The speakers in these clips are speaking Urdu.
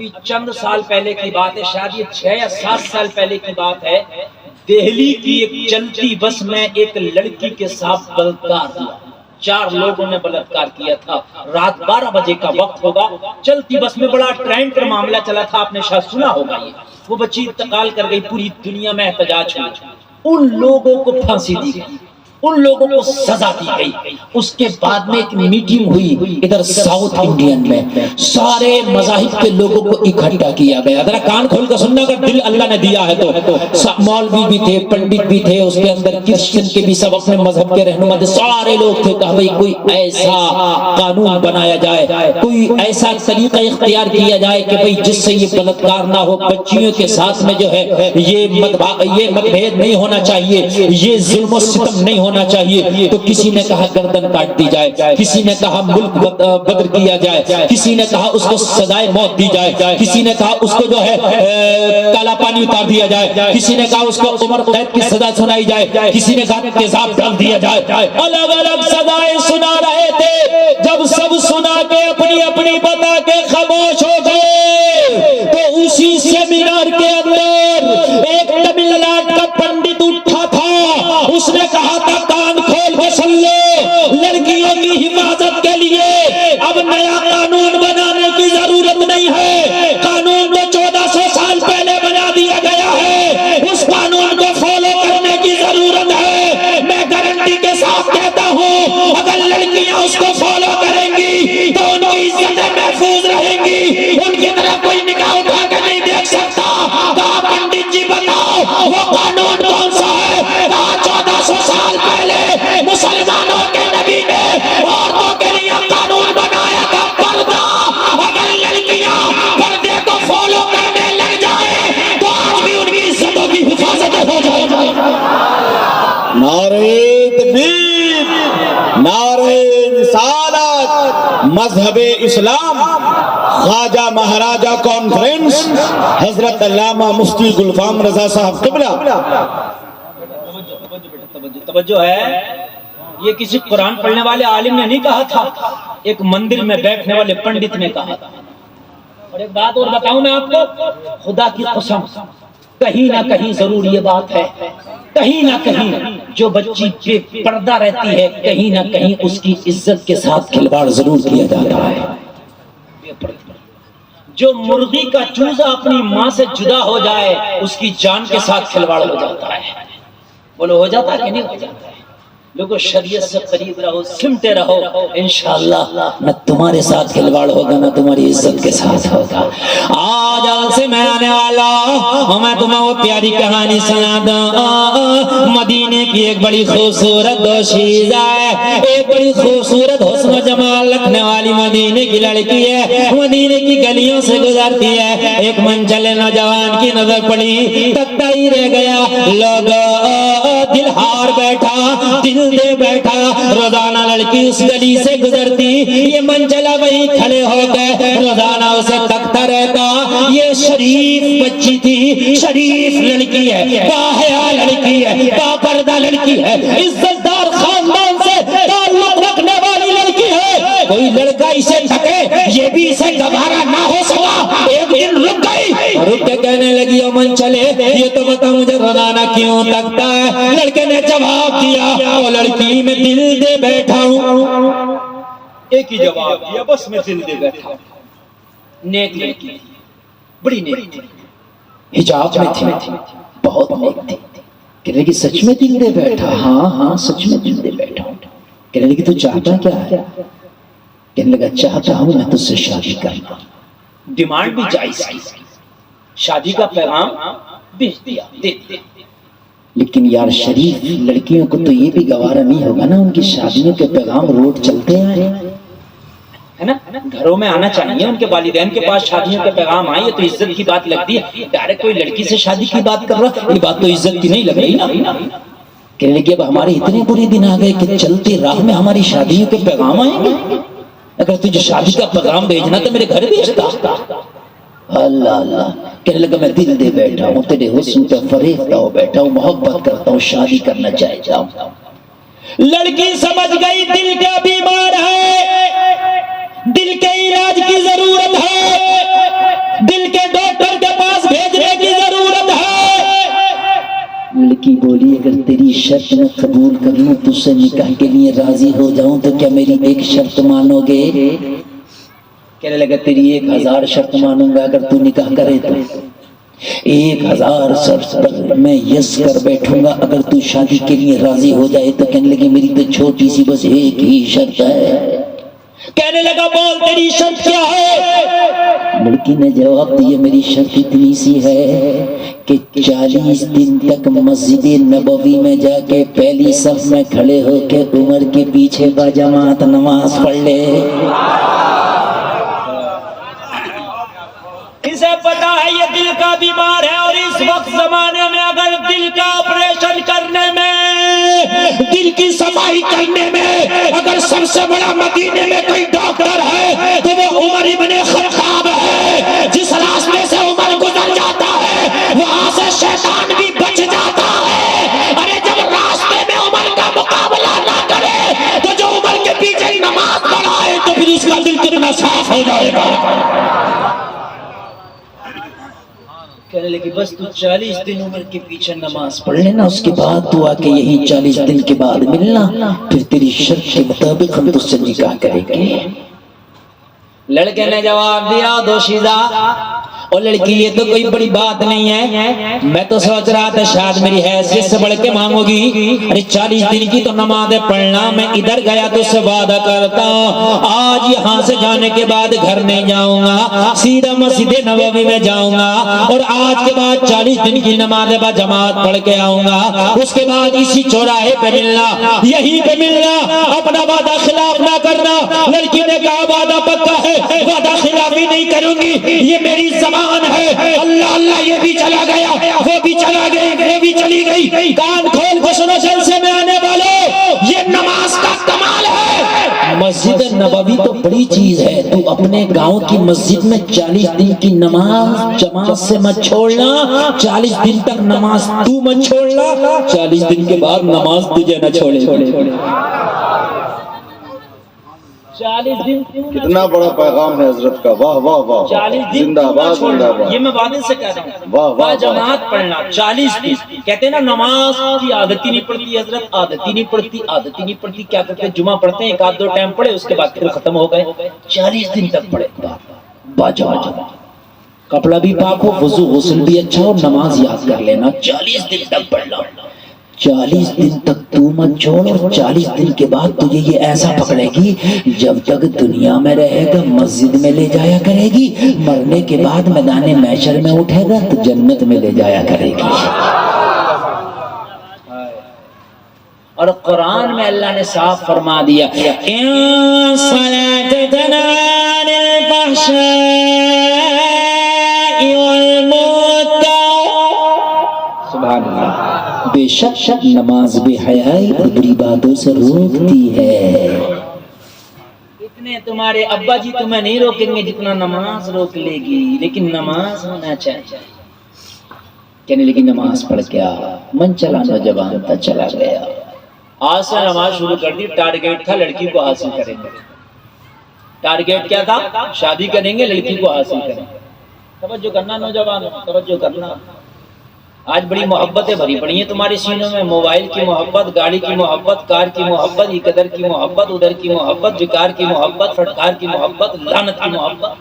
ابھی چند سال پہلے کی بات ہے، شاید یہ 6 یا 7 سال پہلے کی بات ہے، دہلی کی ایک چلتی بس میں ایک لڑکی کے ساتھ بلاత్కాر ہوا۔ 4 لوگوں نے بلاత్కాر کیا تھا۔ رات 12 بجے کا وقت ہوگا، چلتی بس میں بڑا ٹرینڈ کا معاملہ چلا تھا، آپ نے شاید سنا ہوگا۔ یہ وہ بچی انتقال کر گئی، پوری دنیا میں احتجاج ہوئی، ان لوگوں کو پھانسی دی گئی، ان لوگوں کو سزا دی گئی۔ اس کے بعد میں ایک میٹنگ ہوئی ادھر ساؤتھ انڈین میں، سارے مذاہب کے لوگوں کو اکٹھا کیا گیا۔ ذرا کان کھول کر سننا، اگر دل اللہ نے دیا ہے تو۔ مولوی بھی تھے، پنڈت بھی تھے، اس کے اندر کرسچن کے بھی، سب اپنے مذہب کے رہنما تھے، سارے لوگ تھے۔ کہا بھئی کوئی ایسا قانون بنایا جائے، کوئی ایسا طریقہ اختیار کیا جائے کہ بھئی جس سے یہ بلاత్కాر نہ ہو، بچیوں کے ساتھ میں جو ہے یہ متبھید نہیں ہونا چاہیے، یہ ظلم و ستم نہیں ہونا چاہیے۔ تو کسی نے کہا گردن کاٹ دی جائے، کسی نے کہا ملک بدر کیا جائے، کسی نے کہا اس کو سزائے موت دی جائے، کسی نے کہا اس کو جو ہے کالا پانی اتار دیا جائے، کسی نے کہا اس کو عمر قید کی سزا سنائی جائے، کسی نے کہا تیزاب ڈال دیا جائے۔ الگ الگ سزائیں سنا رہے تھے۔ جب سب سنا کے اپنی اپنی بتا کے خاموش ہو گئے تو اسی سیمینار کے اندر ایک تمل ناڈو کا پنڈت اٹھا تھا، اس نے کہا تھا کان کھول کے سن لو، لڑکیوں کی حفاظت کے لیے اب نیا قانون بنانے کی ضرورت نہیں ہے، قانون تو 1400 سال پہلے بنا دیا گیا ہے، اس قانون کو فالو کرنے کی ضرورت ہے۔ میں گارنٹی کے ساتھ کہتا ہوں اگر لڑکیاں اس کو فالو کریں گی تو ان کی عزتیں محفوظ رہیں گی، ان کی طرف کوئی نگاہ اٹھا کر نہیں دیکھ سکتا۔ کہا پنڈت جی بتاؤ وہ قانون کون سا ہے؟ کہا 1400 سال پہلے مسلمانوں کے نبی نے عورتوں کے لیے قانون بنایا تھا پردہ۔ اگر لڑکیاں پردے کو فالو کرنے لگ جائیں تو آج بھی ان کی عزتوں کی حفاظت ہو جائے گی۔ نعرہ تکبیر، نعرہ رسالت، مذہب اسلام، خواجہ مہاراجہ کانفرنس، حضرت علامہ مفتی گلفام رضا صاحب قبلہ۔ توجہ ہے، یہ کسی قرآن پڑھنے والے عالم نے نہیں کہا تھا، ایک مندر میں بیٹھنے والے پنڈت نے کہا تھا۔ اور ایک بات اور بتاؤں میں آپ کو، خدا کی قسم کہیں نہ کہیں ضرور یہ بات ہے، کہیں نہ کہیں جو بچی بے پردہ رہتی ہے کہیں نہ کہیں اس کی عزت کے ساتھ کھلواڑ ضرور کیا جاتا ہے۔ جو مرغی کا چوزا اپنی ماں سے جدا ہو جائے اس کی جان کے ساتھ کھلواڑ ہو جاتا ہے۔ بولو ہو جاتا ہے کہ نہیں ہو جاتا ہے؟ لوگوں شریعت سے قریب رہو، سمٹے رہو، انشاءاللہ نہ تمہارے ساتھ کھلواڑ ہوگا نہ تمہاری عزت کے ساتھ ہوگا۔ آج سے میں آنے والا ہوں، میں تمہیں وہ پیاری کہانی سنا دوں۔ مدینے کی ایک بڑی خوبصورت دوشیزہ ہے، ایک بڑی خوبصورت حسن و جمال رکھنے والی مدینے کی لڑکی ہے، مدینے کی گلیوں سے گزرتی ہے، ایک منچلے نوجوان کی نظر پڑی، تکتا ہی رہ گیا، لوگوں دل ہار بیٹھا، دل دے بیٹھا۔ روزانہ لڑکی اس گلی سے گزرتی، یہ منچلا وہیں کھڑے ہو گئے، روزانہ اسے تکتا رہتا۔ یہ شریف بچی تھی، شریف لڑکی ہے، باحیا لڑکی ہے، باپردہ لڑکی ہے، عزت دار خاندان سے تعلق رکھنے والی لڑکی ہے۔ کوئی لڑکا اسے تکے یہ بھی اسے گوارا نہ ہو سکا۔ ایک دن رک گئی، رک کے کہنے لگی او منچلے یہ تو بتا مجھے روزانہ کیوں تکتا ہے؟ لڑکے نے جواب دیا او لڑکی میں دل دے بیٹھا ہوں۔ ایک ہی جواب دیا، بس میں دل دے بیٹھا ہوں۔ نیک لڑکی تھی، بڑی نیک تھی، حجاب میں تھی، بہت نیک تھی۔ کہنے لگی سچ میں دل دے بیٹھا؟ ہاں ہاں سچ میں دل دے بیٹھا ہوں۔ کہنے لگی تو چاہتا کیا ہے؟ کہنے لگا چاہتا ہوں میں تجھ سے شادی کرنا۔ ڈیمانڈ بھی جائز کی، شادی کا پیغام بھیج دیا، دے دیا۔ لیکن یار شریف لڑکیوں کو تو یہ بھی گوارا نہیں ہوگا نا ان کی شادیوں کے پیغام روڈ چلتے ہیں، ہے نا؟ گھروں میں آنا چاہیے، ان کے والدین کے پاس شادیوں کے پیغام آئے تو عزت کی بات لگتی ہے۔ ڈائریکٹ کوئی لڑکی سے شادی کی بات کر رہا، یہ بات تو عزت کی نہیں لگ رہی نا۔ کہنے لگی اب ہمارے اتنے برے دن آ گئے کہ چلتے راہ میں ہماری شادیوں کے پیغام آئیں گے؟ اگر تجھے شادی کا پیغام بھیجنا تو میرے گھر بھیجتا۔ اللہ اللہ، کہنے لگا میں دل دے بیٹھا ہوں، تیرے حسن پہ فریفتہ ہو بیٹھا ہوں، محبت کرتا ہوں، شادی کرنا چاہتا ہوں۔ لڑکی سمجھ گئی دل کا بیمار ہے، دل کے علاج کی ضرورت ہے، دل شرط میں قبول کر لوں، تجھ سے نکاح کے لیے راضی ہو جاؤں تو کیا میری ایک شرط مانو گے؟ کہنے لگا تیری 1000 شرط مانوں گا اگر تو نکاح کرے تو، 1000 شرط پر میں یس کر بیٹھوں گا اگر تو شادی کے لیے راضی ہو جائے تو۔ کہنے لگی میری تو چھوٹی سی بس ایک ہی شرط ہے۔ کہنے لگا بول تیری شرط کیا ہے؟ لڑکی نے جواب دیا میری شرط اتنی سی ہے کہ 40 دن تک مسجد نبوی میں جا کے پہلی صف میں کھڑے ہو کے عمر کے پیچھے باجماعت نماز پڑھ لے۔ اسے پتا ہے یہ دل کا بیمار ہے، اور اس وقت زمانے میں اگر دل کا آپریشن کرنے میں، دل کی صفائی کرنے میں اگر سب سے بڑا مدینے میں کوئی ڈاکٹر ہے تو وہ عمر ابن خطاب ہے۔ جس راستے سے عمر گزر جاتا ہے وہاں سے شیطان بھی بچ جاتا ہے۔ ارے جب راستے میں عمر کا مقابلہ نہ کرے تو جو عمر کے پیچھے نماز پڑھائے تو پھر اس کا دل کتنا صاف ہو جائے گا۔ کہنے لگی بس تو 40 دن عمر کے پیچھے نماز پڑھ لینا، اس کے بعد تو آ کے یہی 40 دن کے بعد ملنا، پھر تیری شرط کے مطابق ہم تجھ سے نکاح کریں گے۔ لڑکے نے جواب دیا دوشیزہ اور لڑکی یہ تو کوئی بڑی بات نہیں ہے، میں تو سوچ رہا تھا شاید میری حیثیت سے بڑھ کے مانگو گی۔ ارے 40 دن کی تو نمازیں پڑھنا، میں ادھر گیا تو اس سے وعدہ کرتا ہوں آج یہاں سے جانے کے بعد گھر نہیں جاؤں گا، سیدھا مسجد نبوی میں جاؤں گا اور آج کے بعد 40 دن کی نمازیں با جماعت پڑھ کے آؤں گا۔ اس کے بعد اسی چوراہے پہ ملنا، یہیں پہ ملنا، اپنا وعدہ خلاف نہ کرنا۔ لڑکی نے کہا وعدہ پکا ہے، وعدہ خلافی نہیں کروں گی، یہ میری زبان ہے۔ اللہ اللہ یہ بھی چلا گیا، وہ بھی چلا گئی، وہ بھی چلی گئی۔ کان کھول کے سنو جلسے میں آنے والوں، یہ نماز کا کمال ہے۔ مسجد نبوی تو بڑی چیز ہے، تو اپنے گاؤں کی مسجد میں 40 دن کی نماز جماعت سے مت چھوڑنا، 40 دن تک نماز تو مت چھوڑنا، 40 دن کے بعد نماز تجھے نہ چھوڑے۔ 40 دن کتنا بڑا پیغام ہے حضرت کا، واہ واہ واہ، 40 دن زندہ باد زندہ باد۔ یہ میں وعدے سے کہہ رہا ہوں، واہ واہ جماعت پڑھنا 40 دن۔ کہتے ہیں نا نماز کی عادت ہی نہیں پڑتی حضرت، عادت ہی نہیں پڑتی، عادت ہی نہیں پڑتی۔ کیا کرتے ہیں جمعہ پڑھتے ہیں، ایک آدھ دو ٹائم پڑھے، اس کے بعد پھر ختم ہو گئے۔ 40 دن تک پڑھے با جماعت، کپڑا بھی پاک ہو، وضو غسل بھی اچھا ہو، نماز یاد کر لینا، 40 دن تک پڑھنا۔ 40 دن تک تو مت چھوڑ، اور 40 دن کے بعد تجھے یہ ایسا پکڑے گی جب تک دنیا میں رہے گا مسجد میں لے جایا کرے گی، مرنے کے بعد میدان محشر میں اٹھے گا تو جنت میں لے جایا کرے گی۔ اور قرآن میں اللہ نے صاف فرما دیا ان صلاۃ تنہی عن الفحشاء والمنکر، سبحان اللہ، بے شک نماز بے حیائی اور بری باتوں سے روکتی ہے۔ اتنے تمہارے ابا جی تمہیں نہیں روکیں گے جتنا نماز روک لے گی، لیکن نماز ہونا چاہیے۔ کہنے لگی نماز پڑھ کے آ، من چلا نوجوان تھا چلا گیا۔ آج سے نماز شروع کر دی، ٹارگیٹ تھا لڑکی کو حاصل کریں گے۔ ٹارگیٹ کیا تھا؟ شادی کریں گے، لڑکی کو حاصل کریں گے۔ توجہ کرنا نوجوان، توجہ کرنا۔ آج بڑی محبتیں بھری پڑی ہیں تمہارے سینوں میں، موبائل کی محبت، گاڑی کی محبت، کار کی محبت، قدر کی محبت، ادھر کی محبت، وقار کی محبت، فٹکار کی محبت، لعنت کی محبت۔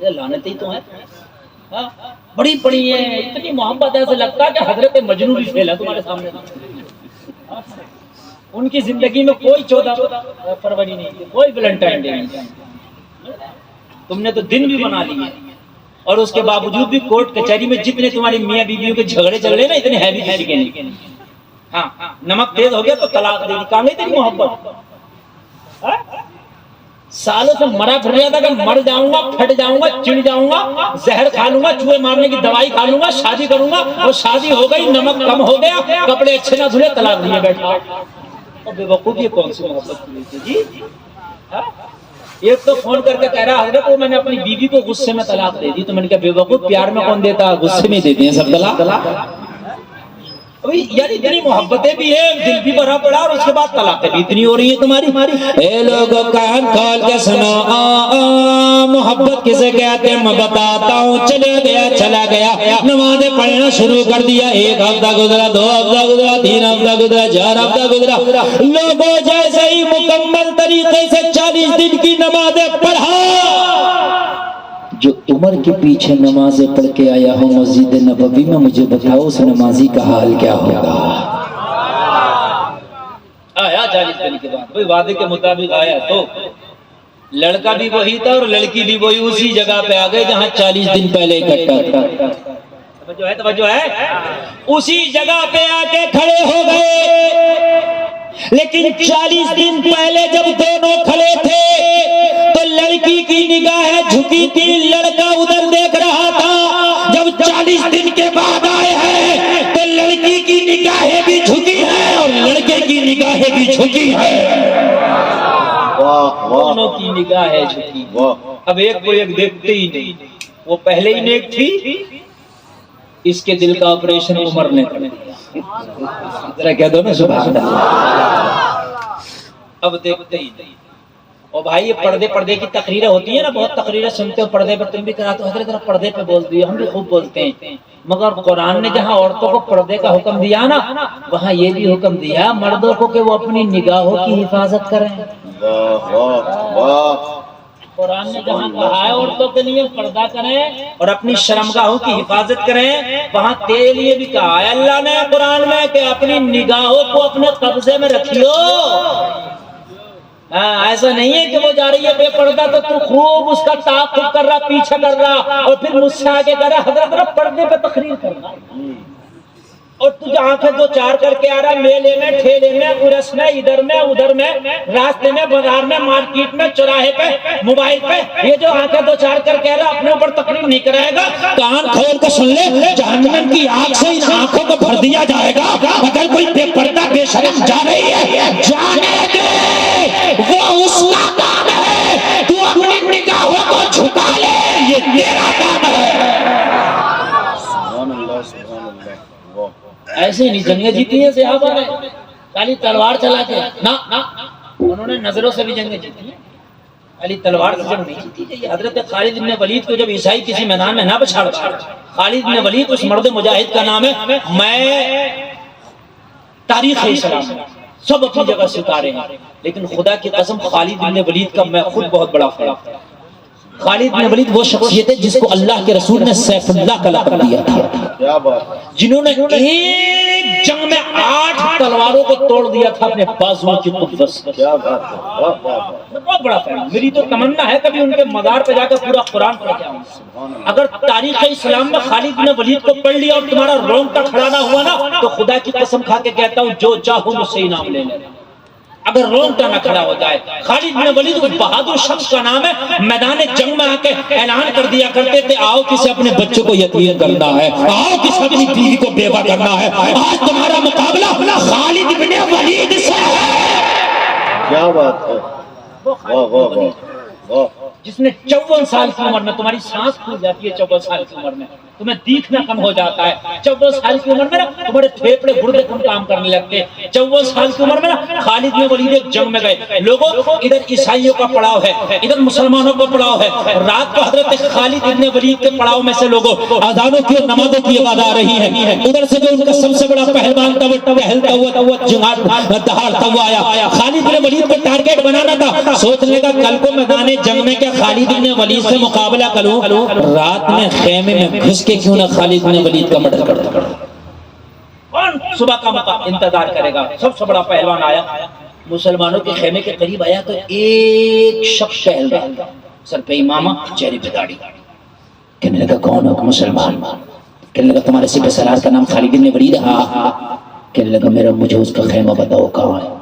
یہ لعنت ہی تو ہے، بڑی پڑی ہے، اتنی محبت ایسا لگتا ہے کہ حضرت مجنو بھی فیل ہے تمہارے سامنے۔ ان کی زندگی میں کوئی 14 فروری نہیں تھی، کوئی ویلنٹائن ڈے نہیں تھی، تم نے تو دن بھی بنا لیے، اور اس کے باوجود بھی کورٹ کچہری میں جتنے تمہاری میاں بیویوں کے جھگڑے چل رہے نا، اتنے ہیوی طریقے نہیں۔ ہاں نمک تیز ہو گیا تو طلاق دے دی، کہاں گئی تیری محبت؟ سالوں سے مرا پھر رہا تھا کہ مر جاؤں گا، پھٹ جاؤں گا، چڑ جاؤں گا، زہر کھا لوں گا، چوہے مارنے کی دوائی کھا لوں گا، شادی کروں گا، اور شادی ہو گئی، نمک کم ہو گیا، کپڑے اچھے نہ دھلے، طلاق دیے بیٹھا۔ اور بے وقوف یہ کون سی محبت کی جی؟ ایک تو فون کر کے کہہ رہا حضرت وہ میں نے اپنی بیوی کو غصے میں طلاق دے دی، تو میں نے کہا بے وقوف پیار میں کون دیتا، غصے میں دیتے ہیں سب طلاق۔ یعنی اتنی محبتیں بھی ہیں، دل بھی بھرا پڑا، اور اس کے بعد طلاقیں بھی اتنی ہو رہی ہیں تمہاری۔ اے لوگوں کان کھول کے سنو، محبت کسے کہتے ہیں میں بتاتا ہوں۔ چلا گیا نمازیں پڑھنا شروع کر دیا، ایک ہفتہ گزرا، 2 ہفتہ گزرا، 3 ہفتہ گزرا، 4 ہفتہ گزرا، لوگوں جیسے ہی مکمل طریقے سے 40 دن کی نمازیں پڑھا۔ جو عمر کے پیچھے نمازیں پڑھ کے آیا ہوں مسجد نبوی میں، مجھے بتاؤ اس نمازی کا حال کیا ہوگا؟ آیا 40 دن کے بعد، کوئی وعدے کے مطابق آیا تو لڑکا بھی وہی تھا اور لڑکی بھی وہی، اسی جگہ پہ آ گئے جہاں 40 دن پہلے اکٹھا تھا۔ توجہ ہے، اسی جگہ پہ آ کے کھڑے ہو گئے۔ لیکن 40 دن پہلے جب دونوں کھڑے تھے تو لڑکی کی نگاہیں جھکی تھی، لڑکا ادھر دیکھ رہا تھا۔ جب 40 دن کے بعد آئے ہیں تو لڑکی کی نگاہیں بھی جھکی ہیں اور لڑکے کی نگاہیں بھی جھکی ہیں، دونوں کی نگاہیں جھکی۔ اب ایک کو ایک دیکھتے ہی نہیں، وہ پہلے ہی نیک تھی، اس کے دل کا آپریشن عمر نے کر دیا۔ ذرا کہہ دو نا سبحان اللہ۔ اب دیکھتے ہی نہیں۔ اور بھائی یہ پردے کی تقریریں ہوتی ہیں نا، بہت تقریریں سنتے ہو پردے پر، تم بھی کراتے ہو، حضرت ذرا پردے پہ بول دیے، ہم بھی خوب بولتے ہیں، مگر قرآن نے جہاں عورتوں کو پردے کا حکم دیا نا، وہاں یہ بھی حکم دیا مردوں کو کہ وہ اپنی نگاہوں کی حفاظت کریں۔ قرآن نے جہاں کہا ہے عورتوں کے لیے پردہ کریں اور اپنی شرمگاہوں کی حفاظت کریں، وہاں تیرے لیے بھی کہا ہے اللہ نے قرآن میں کہ اپنی نگاہوں کو اپنے قبضے میں رکھیو۔ ایسا نہیں ہے کہ وہ جا رہی ہے بے پردہ تو خوب اس کا تعاقب کر رہا، پیچھے کر رہا، اور پھر مجھ سے آگے کر رہا، حضرت پردے پہ تقریر کر رہا، اور تجھے آنکھیں دو چار کر کے آ رہا، میلے میں، ٹھیلے میں، ارس میں، ادھر میں، ادھر میں، راستے میں، بازار میں، مارکیٹ میں، چوراہے پہ، موبائل پہ، یہ جو آنکھیں دو چار کر کے آ رہا اپنے اوپر تقریر نہیں کرائے گا۔ کان کھول کر سن لے، جہنم کی آگ سے ان آنکھوں کو بھر دیا جائے گا۔ اگر کوئی بے پردہ بے شرم جا رہی ہے، جانے دے، وہ اس کا کام ہے، تو اپنی نگاہوں کو جھکا لے، یہ تیرا کام ہے۔ سبحان اللہ، سبحان اللہ۔ ایسے نہیں جنگیں جیتی ہیں صحابہ نے خالی تلوار چلا کے، نہ انہوں نے نظروں سے بھی جنگیں جیتی ہیں، خالی تلوار سے جنگ نہیں جیتی گئی۔ حضرت خالد بن ولید کو جب عیسائی کسی میدان میں نہ بچھاڑ، خالد بن ولید اس مرد مجاہد کا نام ہے، میں تاریخ اسلام سب اپنی جگہ ستارے ہیں، لیکن خدا کی قسم خالد بن ولید کا میں خود بہت بڑا فیض ہوں۔ خالد بن ولید وہ شخصیت ہے جس کو اللہ کے رسول نے سیف اللہ کا لقب دیا تھا، کیا بات ہے، جنہوں نے ایک جنگ میں 8 تلواروں کو توڑ دیا تھا اپنے بازوؤں کی قوت سے۔ کیا بات ہے، واہ واہ واہ۔ بہت بڑا فیض، میری تو تمنا ہے کبھی ان کے مزار پہ جا کر پورا قرآن پڑھ کے آؤں۔ اگر تاریخ اسلام میں خالد بن ولید کو پڑھ لیا اور تمہارا رونگٹا کھڑا نہ ہوا نا، تو خدا کی قسم کھا کے کہتا ہوں جو چاہو مجھ سے انعام لے لے، اگر رونگٹا نہ کھڑا ہو جائے۔ خالد بن ولید اس بہادر شخص کا نام ہے، میدان جنگ میں آ کے اعلان کر دیا کرتے تھے، آؤ کسی اپنے بچوں کو یتیم کرنا ہے، آؤ کسی اپنی بیوی کو بیوہ کرنا ہے، آج تمہارا مقابلہ خالد بن ولید سے ہے۔ کیا بات ہے، واہ واہ واہ واہ۔ جس نے 54 سال کی عمر میں، تمہاری سانس پھول جاتی ہے 54 سال کی عمر میں، تمہیں دیکھنا کم ہو جاتا ہے 54 سال کی عمر میں نا، تمہارے پھیپڑے گردے کم کام کرنے لگتے ہیں 54 سال کی عمر میں نا۔ خالد بن ولید ایک جنگ میں گئے، لوگوں ادھر عیسائیوں کا پڑاؤ ہے، ادھر مسلمانوں کا پڑاؤ ہے، رات کو حضرت خالد بن ولید کے پڑاؤ میں سے لوگوں اذانوں کی اور نمازوں کی آواز آ رہی ہے، ادھر سے جو ان کا سب سے بڑا پہلوان تھا وہ ٹہلتا ہوا دہاڑتا ہوا آیا، خالد بن ولید کو ٹارگیٹ بنانا تھا، سوچنے کا کل کو میدان جنگ میں کیا خالد بن ولید سے مقابلہ کروں، رات میں خیمے میں گھس کے کیوں نہ خالد بن ولید کا مرڈر کر دوں۔ کون صبح کا موقع انتظار کرے گا؟ سب سے بڑا پہلوان آیا، مسلمانوں کے خیمے کے قریب آیا تو ایک شخص ٹہل رہا تھا، سر پہ امامہ، چہرے پہ داڑھی، کہنے لگا کون ہو؟ مسلمان۔ کہنے لگا تمہارے سپہ سالار کا نام خالد بن ولید؟ ہاں۔ کہنے لگا میرا مجھے اس کا خیمہ بتاؤ کہاں ہے؟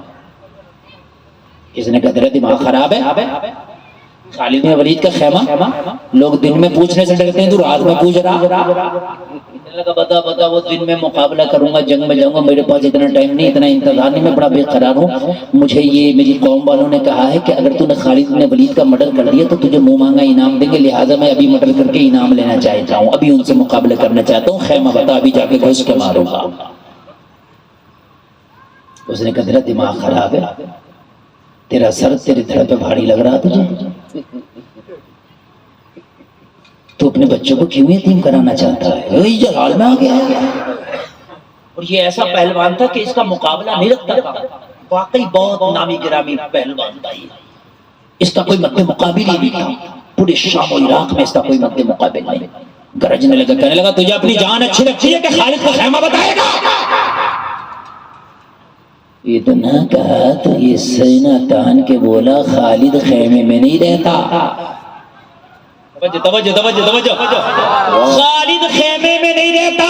اس نے کہا تیرا دماغ خراب ہے، خالد بن ولید کا خیمہ لوگ دن میں پوچھنے سے ڈرتے ہیں، تو رات میں پوچھ رہا۔ لگا بتا وہ دن میں مقابلہ کروں گا، جنگ میں جاؤں گا، میرے پاس اتنا ٹائم نہیں، اتنا انتظار نہیں، میں بڑا بے قرار ہوں، مجھے یہ میری قوم والوں نے کہا ہے کہ اگر تو نے خالد بن ولید کا مرڈر کر دیا تو تجھے منہ مانگا انعام دیں گے، لہٰذا میں ابھی مرڈر کر کے انعام لینا چاہتا ہوں، ابھی ان سے مقابلہ کرنا چاہتا ہوں، خیمہ بتا، ابھی جا کے گھس کے ماروں گا۔ اس نے کہا تیرا دماغ خراب ہے، تیرا سر تیرے دھڑ پہ بھاری لگ رہا تجھے، تو اپنے بچوں کو کیوں یتیم کرانا چاہتا ہے؟ وہی جلال میں آ گیا ہے۔ اور یہ ایسا پہلوان تھا کہ اس کا مقابلہ نہیں رکھتا تھا، واقعی بہت نامی گرامی پہلوان تھا یہ، اس کا کوئی مد مقابل ہی نہیں تھا، پورے شام و عراق میں اس کا کوئی مد مقابل نہیں۔ گرجنے لگا، کہنے لگا تجھے اپنی جان اچھی لگتی ہے کہ خالد کا خیمہ بتائے گا؟ اتنا کہا تو یہ سینہ تان کے بولا خالد خیمے میں نہیں رہتا۔ توجہ خالد خیمے میں نہیں رہتا۔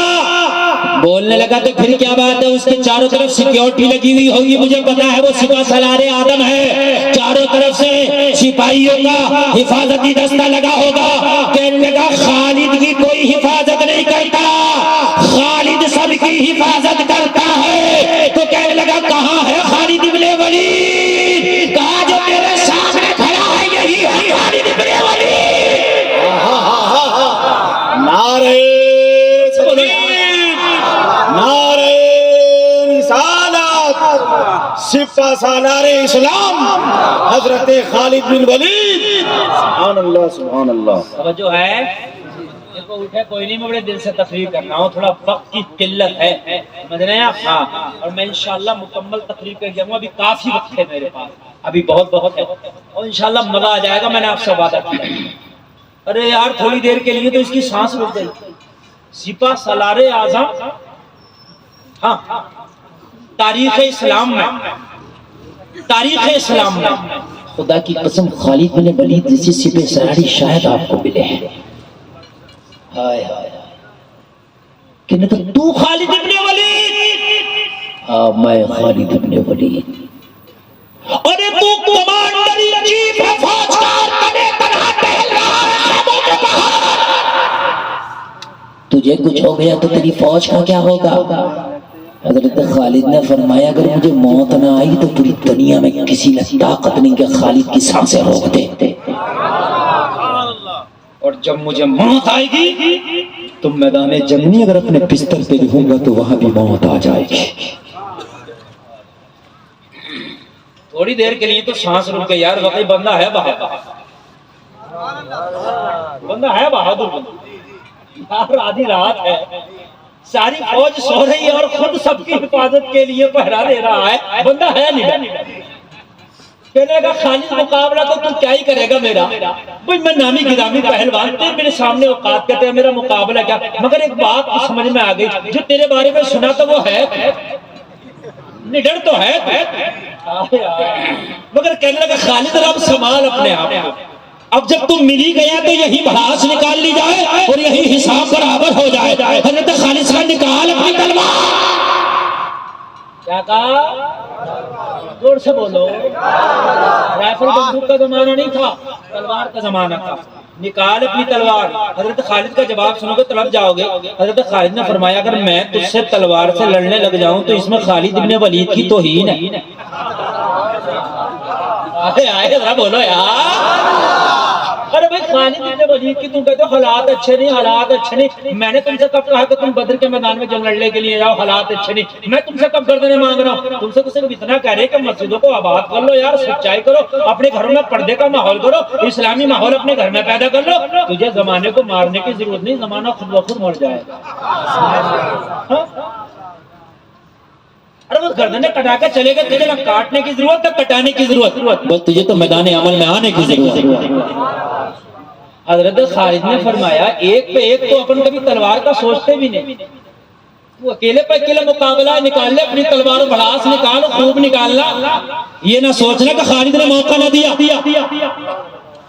بولنے لگا تو پھر کیا بات ہے، اس کے چاروں طرف سیکیورٹی لگی ہوئی ہوگی، مجھے پتا ہے وہ سپہ سالار آدم ہے، چاروں طرف سے سپاہیوں کا حفاظتی دستہ لگا ہوگا۔ کہنے لگا خالد کی کوئی حفاظت نہیں کرتا، خالد سب کی حفاظت کرتا ہے۔ تو کہنے لگا کہاں ہے خالد ابن ولید؟ کہا جو میرے سامنے کھڑا ہے یہی ہے خالد ابن ولید۔ نعرہ تکبیر، نعرہ رسالت، سپہ سالار اسلام حضرت خالد بن ولید۔ سبحان اللہ سبحان اللہ۔ توجہ ہے، دیکھو اٹھے کوئی نہیں، میں بڑے دل سے تقریر کر رہا ہوں، تھوڑا وقت کی قلت ہے، سمجھ رہے ہیں آپ؟ ہاں، اور میں انشاءاللہ مکمل تقریر کر جاؤں گا، ابھی کافی وقت ہے میرے پاس، ابھی بہت ہے، اور انشاءاللہ مزہ آ جائے گا، میں نے آپ سے وعدہ کیا۔ ارے یار تھوڑی دیر کے لیے تو اس کی سانس رک گئی۔ سپہ سالار اعظم، ہاں، تاریخ اسلام میں خدا کی قسم خالد بن ولید جیسی سپہ سالاری شاید آپ کو ملے ہیں۔ ہائے ہائے کہ نہیں تو خالد ابن ولید، ہاں میں خالد ابن ولید، ارے تو کمانڈر ان چیف ہے، فوج کا تنے تنہا ٹہل رہا ہے خیموں کے باہر، تجھے کچھ ہو گیا تو تیری فوج کا کیا ہوگا؟ حضرت خالد نے فرمایا اگر مجھے موت نہ آئی تو پوری دنیا میں کسی نے طاقت نہیں کہ خالد کی سانسیں روک دے، اور جب مجھے موت آئے گی تو میدان جنگ نہیں، اگر اپنے بستر پہ رہوں گا تو وہاں بھی موت آ جائے گی۔ تھوڑی دیر کے لیے تو سانس رک گئی یار، واقعی بندہ ہے بہادر، بندہ ہے بہادر یار، آدھی رات ہے، ساری فوج سو رہی ہے اور خود سب کی حفاظت کے لیے پہرا دے رہا ہے، بندہ ہے نہیں۔ کہنے لگا خالد مقابلہ تو تم کیا ہی کرے گا میرا، بھئی میں نامی گرامی پہلوان تھے، میرے سامنے اوقات کہتے ہیں میرا مقابلہ کیا، مگر ایک بات سمجھ میں آ گئی، جو تیرے بارے میں سنا تو وہ ہے نڈر تو ہے، مگر کہنے لگا خالد رب سنبھال اپنے آپ کو، اب جب تم مل ہی گیا تو یہی بھاس نکال لی جائے اور یہی حساب برابر ہو جائے۔ حضرت خالد سے نکال اپنی تلوار، کیا کہا؟ زور سے بولو، رائفل بندوق کا زمانہ نہیں تھا، تلوار کا زمانہ تھا، نکال اپنی تلوار۔ حضرت خالد کا جواب سنو گے تڑپ جاؤ گے۔ حضرت خالد نے فرمایا اگر میں تجھ سے تلوار سے لڑنے لگ جاؤں تو اس میں خالد ابن ولید کی توہین ہے۔ آئے ذرا بولو یار، ارے بھائی خالد ابن ولید کی تم کہتے ہو حالات اچھے نہیں، حالات اچھے نہیں، میں نے تم سے کب کہا کہ تم بدر کے میدان میں جنگ لڑنے کے لیے جاؤ، حالات اچھے نہیں، میں تم سے کب گردنیں مانگ رہا ہوں، تم سے تو صرف اتنا کہہ رہے کہ مسجدوں کو آباد کر لو یار، سچائی کرو، اپنے گھروں میں پردے کا ماحول کرو، اسلامی ماحول اپنے گھر میں پیدا کر لو، تجھے زمانے کو مارنے کی ضرورت نہیں، زمانہ خود بخود مر جائے گا۔ ارے بس گردنیں کٹا کے چلے گئے، تجھے نہ کاٹنے کی ضرورت نہ کٹانے کی ضرورت، بس تجھے تو میدان عمل میں آنے کی ضرورت۔ حضرت خالد نے فرمایا ایک پہ ایک تو اپن کبھی تلوار کا سوچتے بھی نہیں، تو اکیلے پہ اکیلے مقابلہ نکال لے، اپنی تلوار و بھڑاس نکالو، خوب نکالنا، یہ نہ سوچنا کہ خالد نے موقع نہ دیا،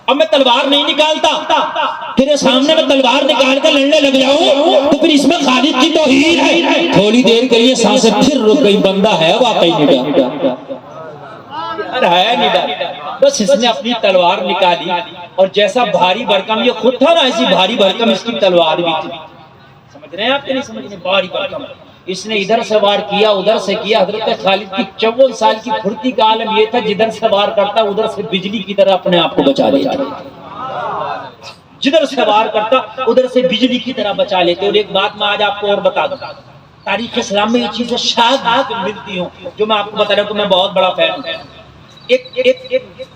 اب میں تلوار نہیں نکالتا، تیرے سامنے میں تلوار نکال کر لڑنے لگ جاؤں تو پھر اس میں خالد کی توہین ہے۔ تھوڑی دیر کے لیے سانسیں پھر رک گئی، بندہ ہے واقعی نڈر ہے، نڈر، بس اس نے اپنی تلوار نکالی اور جیسا بھاری بھرکم یہ خود تھا نا، ایسی بھاری بھرکم اس کی تلوار بھی تھی، سمجھ رہے ہیں آپ کہ نہیں سمجھ رہے؟ بھاری بھرکم اس نے ادھر سے وار کیا ادھر سے کیا۔ حضرت خالد کی 54 سال کی پھرتی کا عالم یہ تھا جدھر سے وار کرتا ادھر سے بجلی کی طرح اپنے آپ کو بچا لیتا، جدھر سے وار کرتا ادھر سے بجلی کی طرح بچا لیتے۔ اور ایک بات میں آج آپ کو اور بتا دوں، تاریخ اسلام میں یہ چیزیں شاید ملتی ہوں جو میں آپ کو بتا رہا ہوں کہ میں بہت بڑا فین ہوں. ایک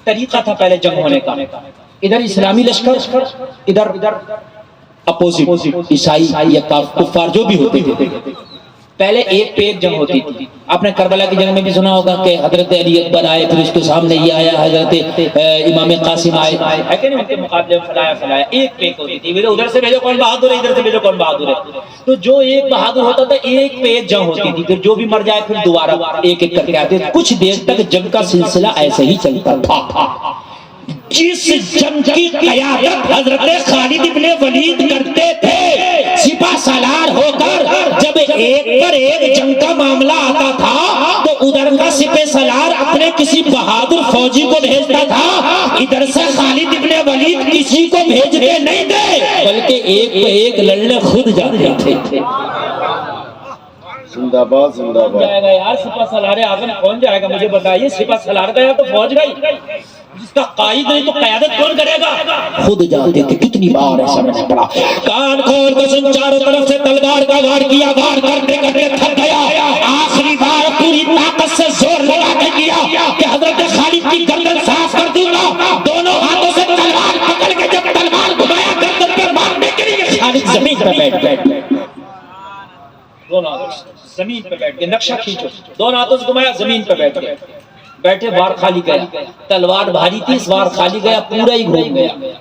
طریقہ تھا پہلے جنگ ہونے کا. ادھر اسلامی لشکر، ادھر اپوزٹ عیسائی یا کفار جو بھی ہوتے تھے. پہلے ایک پہ ایک جنگ ہوتی تھی. آپ نے کربلا کی جنگ میں بھی سنا ہوگا کہ حضرت علی اکبر آئے، پھر اس کے سامنے یہ آیا حضرت امام قاسم آئے، ہے کہ نہیں، ان کے مقابلے میں فلایا ایک پہ ایک ہوتی تھی. ادھر سے بھیجو کون بہادر ہے، ادھر سے بھیجو کون بہادر ہے. تو جو ایک بہادر ہوتا تھا ایک پہ ایک جنگ ہوتی تھی. پھر جو بھی مر جائے پھر دوبارہ ایک ایک کر کے آتے. کچھ دیر تک جنگ کا سلسلہ ایسے ہی چلتا تھا. جس جنگ کی قیادت حضرت خالد ابن ولید کرتے تھے، سپہ سالار ہو کر جب ایک پر ایک جنگ کا معاملہ آتا تھا تو ادھر کا سپہ سالار اپنے کسی بہادر فوجی کو بھیجتا تھا، ادھر سے خالد ابن ولید کسی کو بھیجتے نہیں تھے، بلکہ ایک پہ ایک لڑنے خود جاتے تھے. زندہ باد زندہ باد. جائے گا یار سپہ سالار اعظم کون جائے گا؟ مجھے بتائیے. سپہ سالار گیا تو فوج گئی، جس کا قائد نہیں تو قیادت کون کرے گا؟ خود جاتے تھے. کتنی بار ایسا میں نے پڑھا. کان کھول کے سن، چاروں طرف سے تلوار کا وار کیا، وار کرتے کرتے تھک گیا. آخری بار پوری طاقت سے زور لگا کے کیا کہ حضرت خالد کی گردن صاف کر دوں گا. دونوں ہاتھوں سے تلوار پکڑ کے جب تلوار گھمایا گردن پر مارنے کے لیے، خالد زمین پر بیٹھ گئے. دونوں زمین پہ بیٹھ گئے. نقشہ کھینچو. دونوں ہاتھوں سے گھمایا، زمین پہ بیٹھ گئے. بیٹھے، وار خالی گیا. تلوار بھاری تھی، اس وار خالی گیا، پورا ہی گھوم گیا.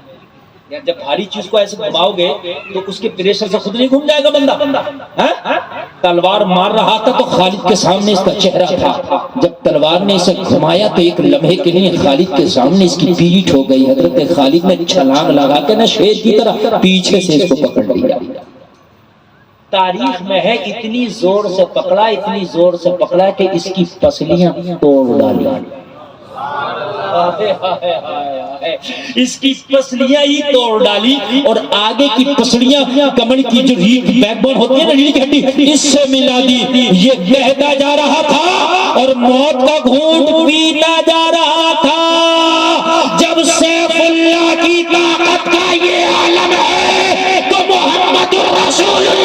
جب بھاری چیز کو ایسے گھماؤ گے تو اس کے پریشر سے خود نہیں گھوم جائے گا بندہ. تلوار مار رہا تھا تو خالد کے سامنے اس کا چہرہ تھا. جب تلوار نے اسے گھمایا تو ایک لمحے کے لیے خالد کے سامنے اس کی پیٹھ ہو گئی. حضرت خالد نے چھلانگ لگا کے نہ شیر کی طرح پیچھے سے اس کو پکڑ لیا. تاریخ میں ہے اتنی زور سے پکڑا، اتنی زور سے پکڑا کہ اس کی پسلیاں توڑ ڈالی. اس کی پسلیاں ہی توڑ ڈالی اور آگے کی پسلیاں کمر کی جو بیک بون ہوتی ہے نا، ریڑھ کی ہڈی، اس سے ملا دی. یہ بہتا جا رہا تھا اور موت کا گھونٹ پیتا جا رہا تھا. جب سیف اللہ کی طاقت کا یہ عالم ہے تو محمد رسول